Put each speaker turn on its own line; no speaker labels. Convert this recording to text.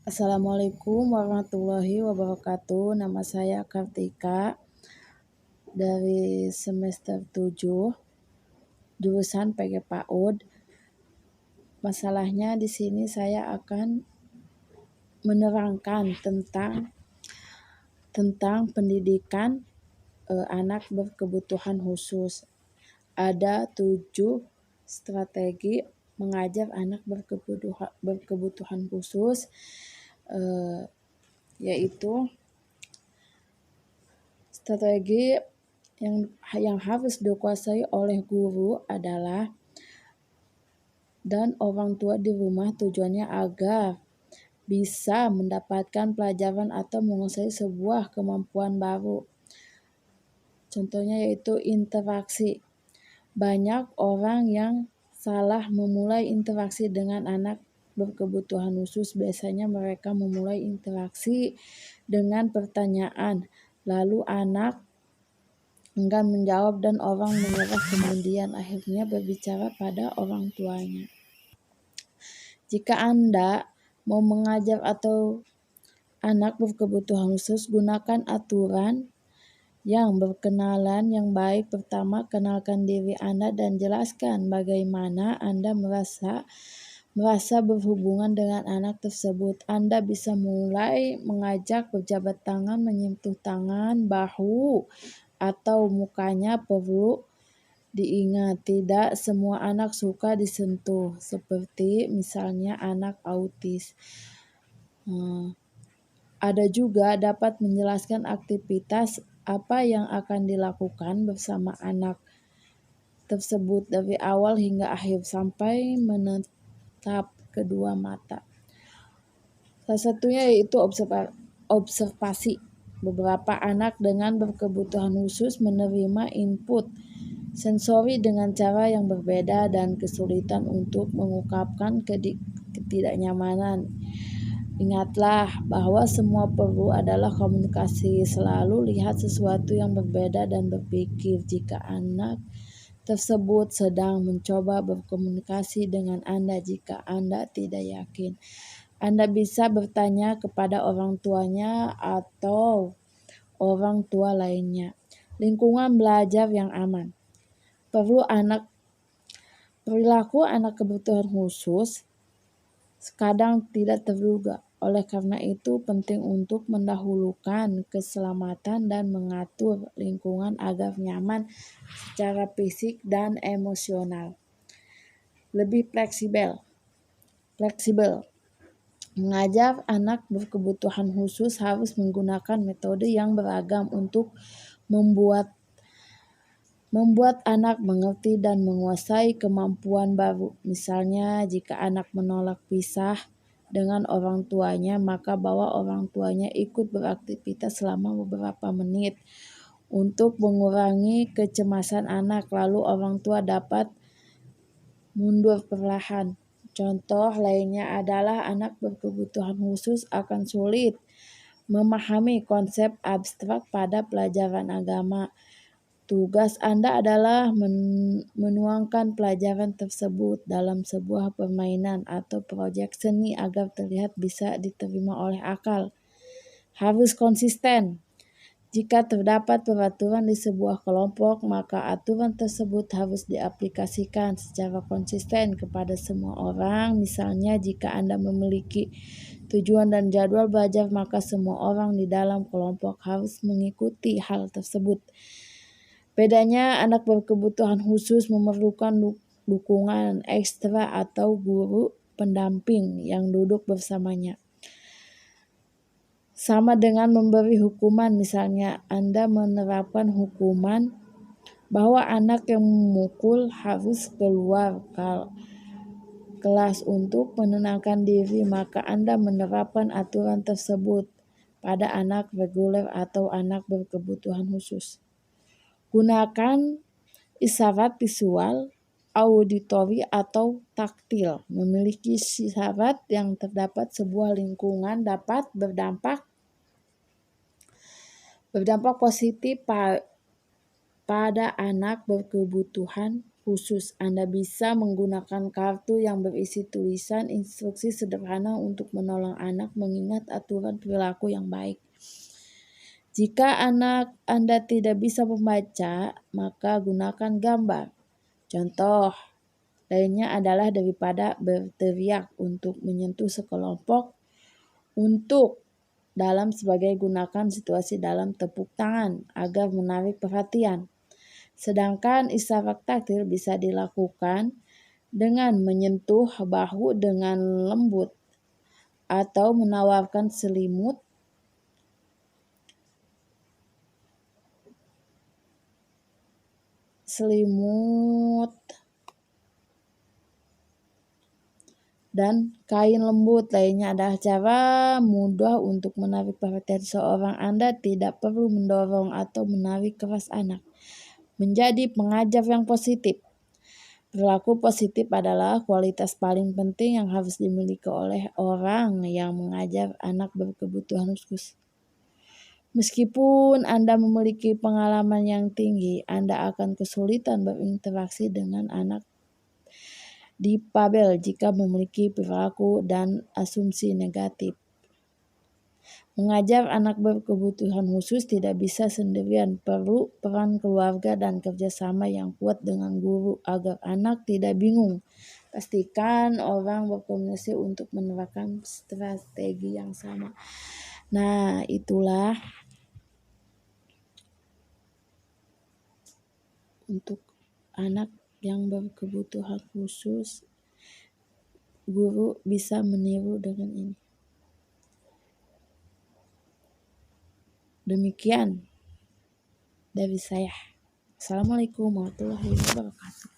Assalamualaikum warahmatullahi wabarakatuh. Nama saya Kartika dari semester 7, jurusan PG PAUD. Masalahnya di sini saya akan menerangkan tentang pendidikan anak berkebutuhan khusus. Ada 7 strategi mengajar anak berkebutuhan khusus, yaitu strategi yang harus dikuasai oleh guru adalah dan orang tua di rumah, tujuannya agar bisa mendapatkan pelajaran atau menguasai sebuah kemampuan baru. Contohnya yaitu interaksi. Banyak orang yang salah memulai interaksi dengan anak berkebutuhan khusus. Biasanya mereka memulai interaksi dengan pertanyaan, lalu anak enggan menjawab dan orang menyerah, kemudian akhirnya berbicara pada orang tuanya. Jika Anda mau mengajar atau anak berkebutuhan khusus, gunakan aturan yang berkenalan yang baik. Pertama, kenalkan diri Anda dan jelaskan bagaimana Anda merasa berhubungan dengan anak tersebut. Anda bisa mulai mengajak berjabat tangan, menyentuh tangan, bahu, atau mukanya. Perlu diingat, tidak semua anak suka disentuh, seperti misalnya anak autis. Ada juga dapat menjelaskan aktivitas apa yang akan dilakukan bersama anak tersebut dari awal hingga akhir sampai menatap kedua mata. Salah satunya yaitu observasi. Beberapa anak dengan berkebutuhan khusus menerima input sensori dengan cara yang berbeda dan kesulitan untuk mengungkapkan ketidaknyamanan. Ingatlah bahwa semua perlu adalah komunikasi. Selalu lihat sesuatu yang berbeda dan berpikir jika anak tersebut sedang mencoba berkomunikasi dengan Anda. Jika Anda tidak yakin, Anda bisa bertanya kepada orang tuanya atau orang tua lainnya. Lingkungan belajar yang aman. Perilaku anak kebutuhan khusus kadang tidak terduga. Oleh karena itu penting untuk mendahulukan keselamatan dan mengatur lingkungan agar nyaman secara fisik dan emosional. Lebih fleksibel. Mengajar anak berkebutuhan khusus harus menggunakan metode yang beragam untuk membuat anak mengerti dan menguasai kemampuan baru. Misalnya, jika anak menolak pisah dengan orang tuanya, maka bawa orang tuanya ikut beraktivitas selama beberapa menit untuk mengurangi kecemasan anak, lalu orang tua dapat mundur perlahan. Contoh lainnya adalah anak berkebutuhan khusus akan sulit memahami konsep abstrak pada pelajaran agama. Tugas Anda adalah menuangkan pelajaran tersebut dalam sebuah permainan atau proyek seni agar terlihat bisa diterima oleh akal. Harus konsisten. Jika terdapat peraturan di sebuah kelompok, maka aturan tersebut harus diaplikasikan secara konsisten kepada semua orang. Misalnya, jika Anda memiliki tujuan dan jadwal belajar, maka semua orang di dalam kelompok harus mengikuti hal tersebut. Bedanya, anak berkebutuhan khusus memerlukan dukungan ekstra atau guru pendamping yang duduk bersamanya. Sama dengan memberi hukuman, misalnya Anda menerapkan hukuman bahwa anak yang memukul harus keluar kelas untuk menenangkan diri, maka Anda menerapkan aturan tersebut pada anak reguler atau anak berkebutuhan khusus. Gunakan isyarat visual, auditori, atau taktil. Memiliki isyarat yang terdapat sebuah lingkungan dapat berdampak positif pada anak berkebutuhan khusus. Anda bisa menggunakan kartu yang berisi tulisan instruksi sederhana untuk menolong anak mengingat aturan perilaku yang baik. Jika anak Anda tidak bisa membaca, maka gunakan gambar. Contoh lainnya adalah daripada berteriak untuk menyentuh sekelompok, untuk dalam sebagai gunakan situasi dalam tepuk tangan agar menarik perhatian. Sedangkan isyarat takdir bisa dilakukan dengan menyentuh bahu dengan lembut atau menawarkan selimut dan kain lembut. Lainnya adalah cara mudah untuk menarik perhatian seorang. Anda tidak perlu mendorong atau menarik keras anak. Menjadi pengajar yang positif. Perilaku positif adalah kualitas paling penting yang harus dimiliki oleh orang yang mengajar anak berkebutuhan khusus. Meskipun Anda memiliki pengalaman yang tinggi, Anda akan kesulitan berinteraksi dengan anak difabel jika memiliki perilaku dan asumsi negatif. Mengajar anak berkebutuhan khusus tidak bisa sendirian, perlu peran keluarga dan kerjasama yang kuat dengan guru agar anak tidak bingung. Pastikan orang berkomunikasi untuk menerapkan strategi yang sama. Nah, itulah untuk anak yang berkebutuhan khusus, guru bisa meniru dengan ini. Demikian dari saya. Assalamualaikum warahmatullahi wabarakatuh.